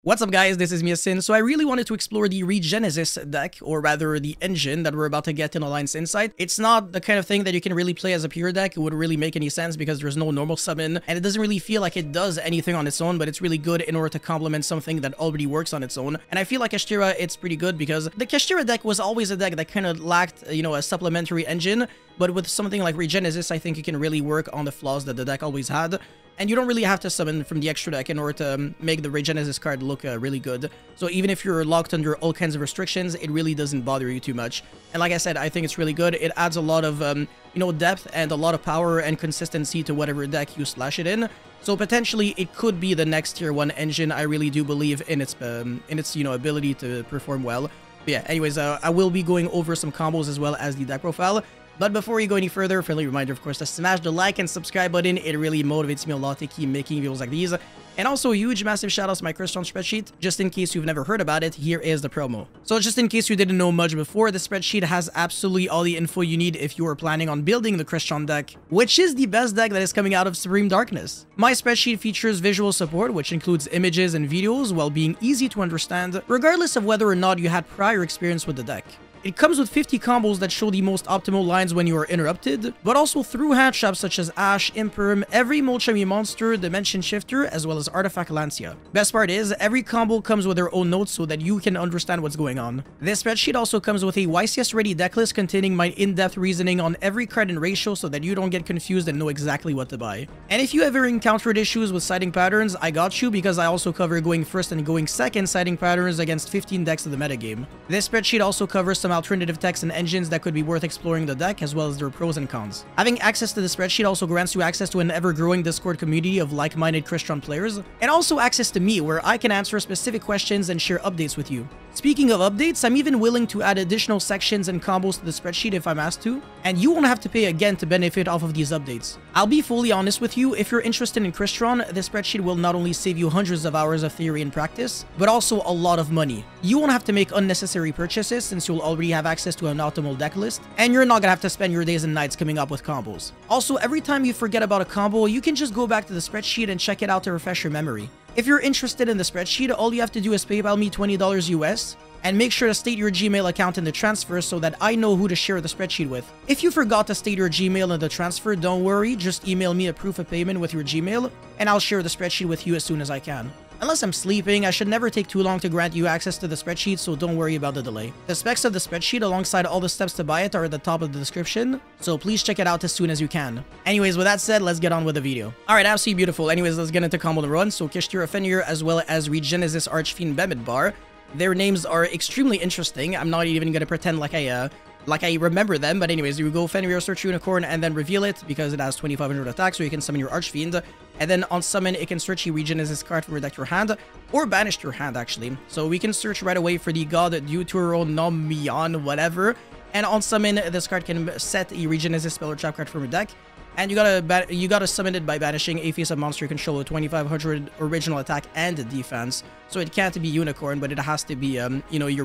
What's up guys, this is Miasin. So I really wanted to explore the Regenesis deck, or rather the engine that we're about to get in Alliance Insight. It's not the kind of thing that you can really play as a pure deck. It wouldn't really make any sense because there's no normal summon, and it doesn't really feel like it does anything on its own, but it's really good in order to complement something that already works on its own. And I feel like Kashtira, it's pretty good because the Kashtira deck was always a deck that kind of lacked, a supplementary engine, but with something like Regenesis, I think you can really work on the flaws that the deck always had. And you don't really have to summon from the extra deck in order to make the Regenesis card look really good. So even if you're locked under all kinds of restrictions, it really doesn't bother you too much. And like I said, I think it's really good. It adds a lot of, depth and a lot of power and consistency to whatever deck you slash it in. So potentially it could be the next tier 1 engine. I really do believe in its ability to perform well. But yeah, anyways, I will be going over some combos as well as the deck profile. But before we go any further, friendly reminder, of course, to smash the like and subscribe button. It really motivates me a lot to keep making videos like these. And also, huge, massive shoutouts to my CRYSTRON spreadsheet. Just in case you've never heard about it, here is the promo. So just in case you didn't know much before, the spreadsheet has absolutely all the info you need if you are planning on building the CRYSTRON deck, which is the best deck that is coming out of Supreme Darkness. My spreadsheet features visual support, which includes images and videos, while being easy to understand, regardless of whether or not you had prior experience with the deck. It comes with 50 combos that show the most optimal lines when you are interrupted, but also through hand traps such as Ash, Imperm, every Molchami monster, Dimension Shifter, as well as Artifact Lancia. Best part is, every combo comes with their own notes so that you can understand what's going on. This spreadsheet also comes with a YCS ready decklist containing my in-depth reasoning on every card and ratio so that you don't get confused and know exactly what to buy. And if you ever encountered issues with sighting patterns, I got you because I also cover going first and going second sighting patterns against 15 decks of the metagame. This spreadsheet also covers some alternative techs and engines that could be worth exploring the deck, as well as their pros and cons. Having access to the spreadsheet also grants you access to an ever-growing Discord community of like-minded CRYSTRON players, and also access to me, where I can answer specific questions and share updates with you. Speaking of updates, I'm even willing to add additional sections and combos to the spreadsheet if I'm asked to, and you won't have to pay again to benefit off of these updates. I'll be fully honest with you, if you're interested in CRYSTRON, this spreadsheet will not only save you hundreds of hours of theory and practice, but also a lot of money. You won't have to make unnecessary purchases since you'll already have access to an optimal deck list, and you're not gonna have to spend your days and nights coming up with combos. Also, every time you forget about a combo, you can just go back to the spreadsheet and check it out to refresh your memory. If you're interested in the spreadsheet, all you have to do is PayPal me $20 US, and make sure to state your Gmail account in the transfer so that I know who to share the spreadsheet with. If you forgot to state your Gmail in the transfer, don't worry, just email me a proof of payment with your Gmail, and I'll share the spreadsheet with you as soon as I can. Unless I'm sleeping, I should never take too long to grant you access to the spreadsheet, so don't worry about the delay. The specs of the spreadsheet alongside all the steps to buy it are at the top of the description, so please check it out as soon as you can. Anyways, with that said, let's get on with the video. Alright, absolutely beautiful. Anyways, let's get into combo the run. So Kashtira Fenrir as well as Regenesis Archfiend Bemidbar. Their names are extremely interesting. I'm not even gonna pretend like I remember them, but anyways, you go Fenrir, search Unicorn, and then reveal it because it has 2500 attack, so you can summon your Archfiend. And then on summon, it can search a Regenesis card from your deck to your hand, or banish your hand, actually. So we can search right away for the God Deuteronomion, whatever. And on summon, this card can set a Regenesis spell or trap card from your deck. And you gotta summon it by banishing a face-up monster you control with 2500 original attack and defense. So it can't be Unicorn, but it has to be, your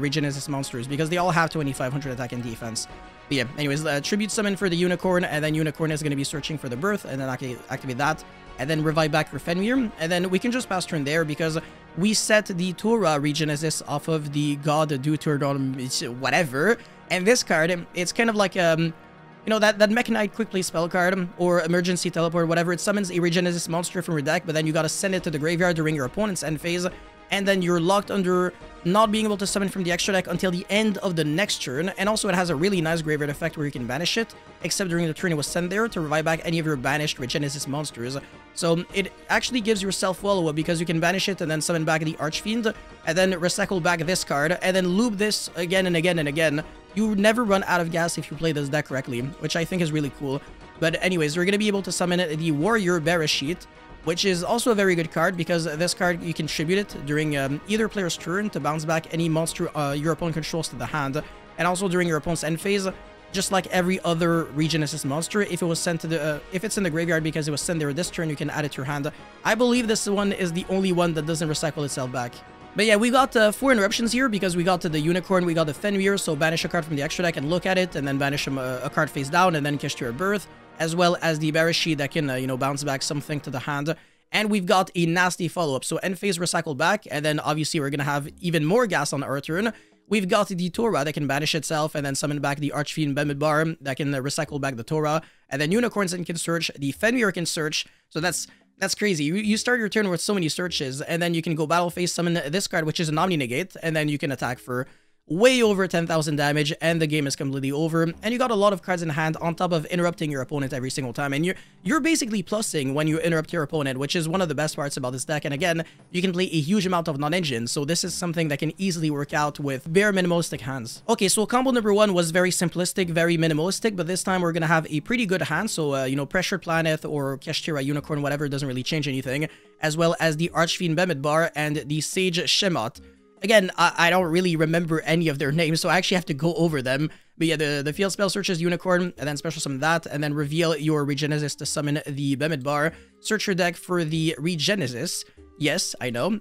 Regenesis monsters, because they all have 2500 attack and defense. But yeah, anyways, tribute summon for the Unicorn, and then Unicorn is gonna be searching for the Birth, and then activate that, and then revive back for Fenrir, and then we can just pass turn there, because we set the Torah Regenesis off of the God Deuteronomy, whatever, and this card, it's kind of like, that Mechanite quick play spell card, or emergency teleport, whatever. It summons a Regenesis monster from your deck, but then you gotta send it to the graveyard during your opponent's end phase, and then you're locked under not being able to summon from the extra deck until the end of the next turn. And also it has a really nice graveyard effect where you can banish it, except during the turn it was sent there to revive back any of your banished Regenesis monsters. So it actually gives yourself follow-up because you can banish it and then summon back the Archfiend, and then recycle back this card, and then loop this again and again and again. You never run out of gas if you play this deck correctly, which I think is really cool. But anyways, you're going to be able to summon the Warrior Bereshit, which is also a very good card because this card, you can tribute it during either player's turn to bounce back any monster your opponent controls to the hand, and also during your opponent's end phase, just like every other Regenesis monster. If it was sent to the, if it's in the graveyard because it was sent there this turn, you can add it to your hand. I believe this one is the only one that doesn't recycle itself back. But yeah, we got 4 interruptions here because we got the Unicorn, we got the Fenrir, so banish a card from the extra deck and look at it, and then banish a card face down, and then Kashtira Birth, as well as the Bereshit that can, bounce back something to the hand. And we've got a nasty follow-up. So end phase recycle back, and then obviously we're going to have even more gas on our turn. We've got the Torah that can banish itself and then summon back the Archfiend Bemidbar that can recycle back the Torah. And then Unicorns can search, the Fenrir can search. So that's crazy. You start your turn with so many searches, and then you can go battle phase summon this card, which is an Omni Negate, and then you can attack for way over 10,000 damage, and the game is completely over. And you got a lot of cards in hand on top of interrupting your opponent every single time, and you're basically plussing when you interrupt your opponent, which is one of the best parts about this deck. And again, you can play a huge amount of non-engine, so this is something that can easily work out with bare minimalistic hands. Okay, so combo number 1 was very simplistic, very minimalistic, but this time we're gonna have a pretty good hand. So you know, Pressured Planet or Kashtira Unicorn, whatever, doesn't really change anything, as well as the Archfiend Bemidbar and the Sage Shemot. Again, I don't really remember any of their names, so I actually have to go over them. But yeah, the field spell searches Unicorn, and then special summon that, and then reveal your Regenesis to summon the Bemidbar. Search your deck for the Regenesis. Yes, I know.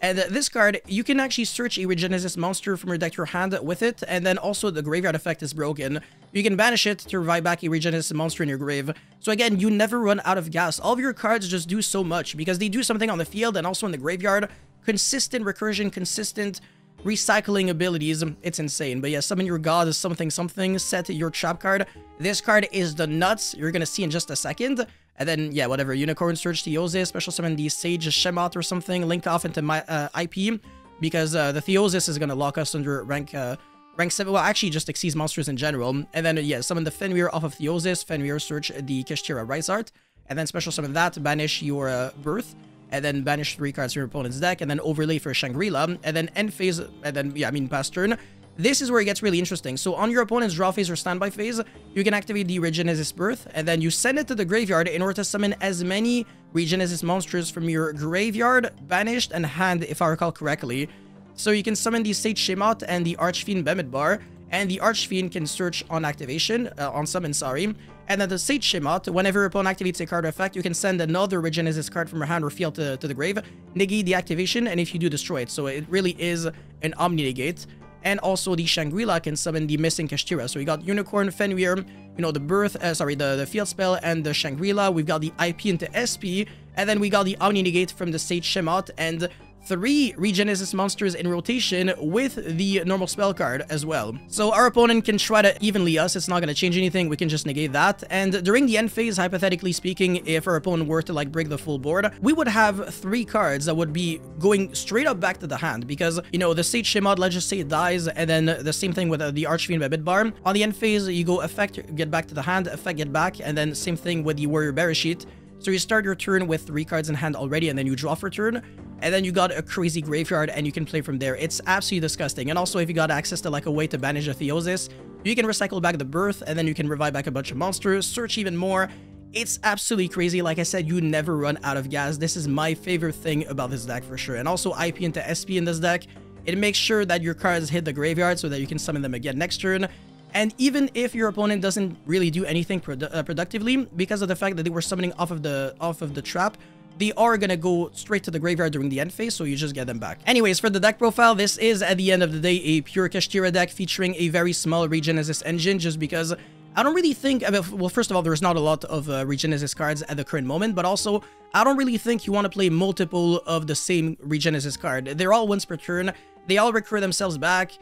And this card, you can actually search a Regenesis monster from your deck to your hand with it, and then also the graveyard effect is broken. You can banish it to revive back a Regenesis monster in your grave. So again, you never run out of gas. All of your cards just do so much, because they do something on the field and also in the graveyard. Consistent recursion, consistent recycling abilities. It's insane. But yeah, summon your god is something, set your trap card. This card is the nuts. You're gonna see in just a second. And then, yeah, whatever. Unicorn Search Theosis, special summon the Sage Shemot or something. Link off into my IP, because the Theosis is gonna lock us under rank 7. Well, actually, just exceeds monsters in general. And then, yeah, summon the Fenrir off of Theosis. Fenrir Search the Kashtira Art. And then special summon that, banish your Birth. And then banish 3 cards from your opponent's deck, and then overlay for Shangri-La, and then end phase, and then, yeah, I mean, pass turn. This is where it gets really interesting. So on your opponent's draw phase or standby phase, you can activate the Regenesis Birth, and then you send it to the graveyard in order to summon as many Regenesis monsters from your graveyard, banished, and hand, if I recall correctly. So you can summon the Sage Shemot and the Archfiend Bemidbar, and the Archfiend can search on activation, on summon, sorry. And then the Sage Shemot, whenever your opponent activates a card effect, you can send another Regenesis card from your hand or field to the grave, negate the activation, and if you do, destroy it. So it really is an Omni Negate. And also the Shangri-La can summon the missing Kashtira. So we got Unicorn, Fenrir, you know, the Birth, the field spell, and the Shangri-La. We've got the IP into SP, and then we got the Omni Negate from the Sage Shemot, and 3 Regenesis monsters in rotation with the normal spell card as well. So our opponent can try to evenly us. It's not going to change anything. We can just negate that. And during the end phase, hypothetically speaking, if our opponent were to like break the full board, we would have 3 cards that would be going straight up back to the hand, because, you know, the Sage Shemot, let's just say it dies, and then the same thing with the Archfiend Bemidbar. On the end phase, you go effect, get back to the hand, effect, get back, and then same thing with the Warrior Bereshit. So you start your turn with 3 cards in hand already, and then you draw for turn, and then you got a crazy graveyard, and you can play from there. It's absolutely disgusting. And also, if you got access to like a way to banish a Theosis, you can recycle back the Birth, and then you can revive back a bunch of monsters, search even more. It's absolutely crazy. Like I said, you never run out of gas. This is my favorite thing about this deck for sure. And also IP into SP in this deck, it makes sure that your cards hit the graveyard so that you can summon them again next turn. And even if your opponent doesn't really do anything productively, because of the fact that they were summoning off of the trap, they are gonna go straight to the graveyard during the end phase, so you just get them back. Anyways, for the deck profile, this is, at the end of the day, a pure Kashtira deck featuring a very small Regenesis engine, just because I don't really think, well, first of all, there's not a lot of Regenesis cards at the current moment, but also, I don't really think you want to play multiple of the same Regenesis card. They're all once per turn, they all recur themselves back.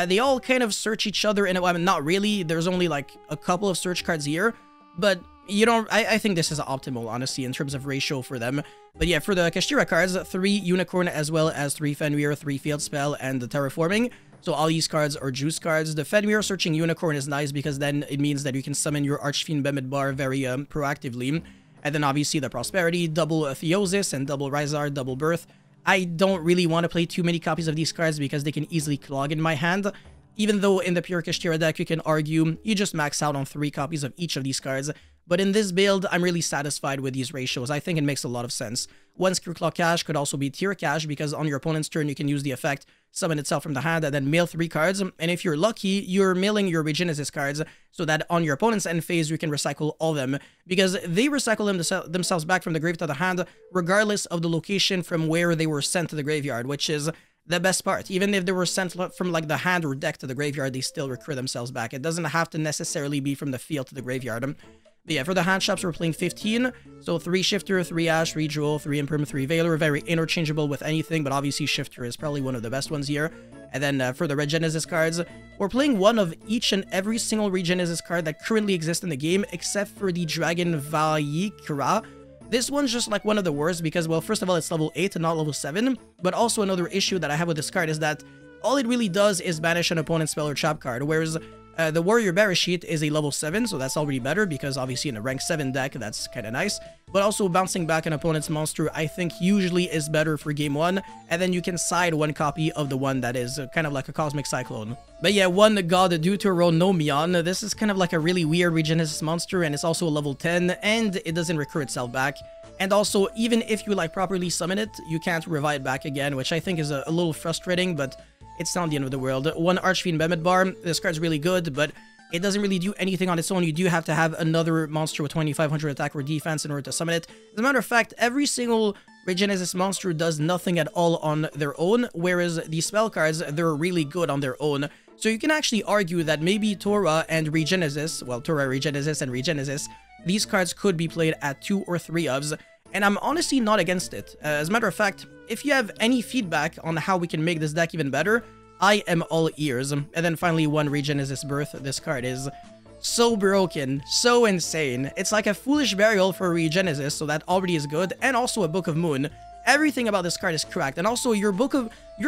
They all kind of search each other in a way. I mean, not really. There's only like a couple of search cards here, but you don't. I think this is optimal, honestly, in terms of ratio for them. But yeah, for the Kashtira cards, 3 Unicorn as well as 3 Fenrir, 3 Field Spell, and the Terraforming. So all these cards are juice cards. The Fenrir searching Unicorn is nice because then it means that you can summon your Archfiend Bemidbar very proactively. And then obviously the Prosperity, double Theosis, and double Rizard, double Birth. I don't really want to play too many copies of these cards because they can easily clog in my hand. Even though in the pure Kashtira deck, you can argue you just max out on 3 copies of each of these cards. But in this build, I'm really satisfied with these ratios. I think it makes a lot of sense. 1 Screw Claw Cash could also be Tier Cash because on your opponent's turn, you can use the effect, summon itself from the hand, and then mail 3 cards. And if you're lucky, you're mailing your Regenesis cards so that on your opponent's end phase, you can recycle all of them. Because they recycle themselves back from the grave to the hand, regardless of the location from where they were sent to the graveyard, which is the best part. Even if they were sent from like the hand or deck to the graveyard, they still recur themselves back. It doesn't have to necessarily be from the field to the graveyard. But yeah, for the hand shops, we're playing 15. So 3 Shifter, 3 Ash, 3 Jewel, 3 Imperm, 3 Veiler. Very interchangeable with anything, but obviously Shifter is probably one of the best ones here. And then for the Regenesis cards, we're playing one of each and every single Regenesis card that currently exists in the game, except for the Dragon Vayikra. This one's just like one of the worst because, well, first of all, it's level 8 and not level 7. But also another issue that I have with this card is that all it really does is banish an opponent's spell or trap card, whereas the Warrior Bereshit is a level 7, so that's already better because obviously in a rank 7 deck, that's kind of nice. But also bouncing back an opponent's monster, I think usually is better for game 1, and then you can side one copy of the one that is kind of like a Cosmic Cyclone. But yeah, one god Deuteronomion, this is kind of like a really weird Regenesis monster, and it's also a level 10, and it doesn't recur itself back. And also, even if you like properly summon it, you can't revive it back again, which I think is a little frustrating, but it's not the end of the world. One Archfiend Bemidbar, this card's really good, but it doesn't really do anything on its own. You do have to have another monster with 2500 attack or defense in order to summon it. As a matter of fact, every single Regenesis monster does nothing at all on their own, whereas the spell cards, they're really good on their own. So you can actually argue that maybe Torah and Regenesis, well, Torah, Regenesis, and Regenesis, these cards could be played at 2 or 3 ofs, and I'm honestly not against it. As a matter of fact, if you have any feedback on how we can make this deck even better, I am all ears. And then finally, one Regenesis Birth. This card is so broken, so insane. It's like a Foolish Burial for Regenesis, so that already is good, and also a Book of Moon. Everything about this card is cracked, and also you're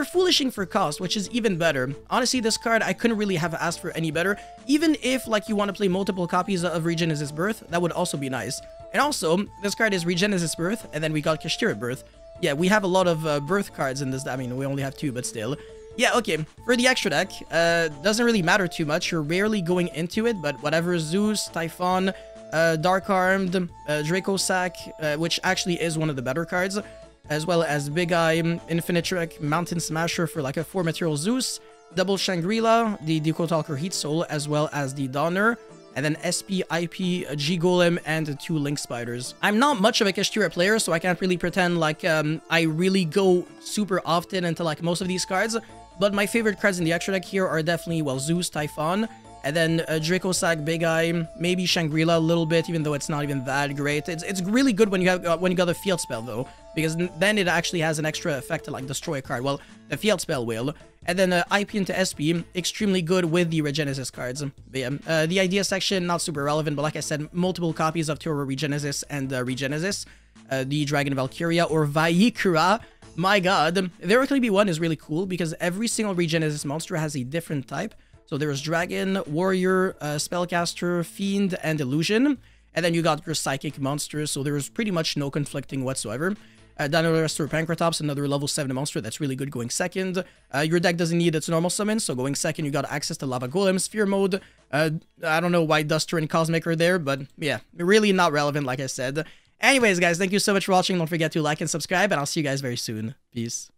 Foolishing for cost, which is even better. Honestly, this card, I couldn't really have asked for any better. Even if, like, you want to play multiple copies of Regenesis Birth, that would also be nice. And also, this card is Regenesis Birth, and then we got Kashtirat Birth. Yeah, we have a lot of birth cards in this. I mean, we only have 2, but still. Yeah, okay. For the extra deck, doesn't really matter too much. You're rarely going into it, but whatever. Zeus, Typhon, Dark Armed, Draco Sack, which actually is one of the better cards, as well as Big Eye, Infinitrek, Mountain Smasher for like a 4 material Zeus, Double Shangri-La, the Deco Talker Heat Soul, as well as the Donner, and then SP, IP, G Golem, and 2 Link Spiders. I'm not much of a Kashtirat player, so I can't really pretend like I really go super often into like most of these cards, but my favorite cards in the extra deck here are definitely, well, Zeus, Typhon, and then Draco Sack, Big Eye, maybe Shangri-La a little bit, even though it's not even that great. It's really good when you have when you got a field spell though, because then it actually has an extra effect to like destroy a card. Well, the field spell will. And then IP into SP, extremely good with the Regenesis cards. But yeah, the idea section, not super relevant, but like I said, multiple copies of Torah Regenesis and Regenesis. The Dragon Valkyria or Vayikra. My god, the Heracles 1 is really cool because every single Regenesis monster has a different type. So there's Dragon, Warrior, Spellcaster, Fiend, and Illusion. And then you got your Psychic monsters, so there's pretty much no conflicting whatsoever. Dino-Rester Pancratops, another level 7 monster that's really good going second. Your deck doesn't need its normal summon, so going second you got access to Lava Golem, Sphere Mode. I don't know why Duster and Cosmic are there, but yeah, really not relevant like I said. Anyways guys, thank you so much for watching. Don't forget to like and subscribe, and I'll see you guys very soon. Peace.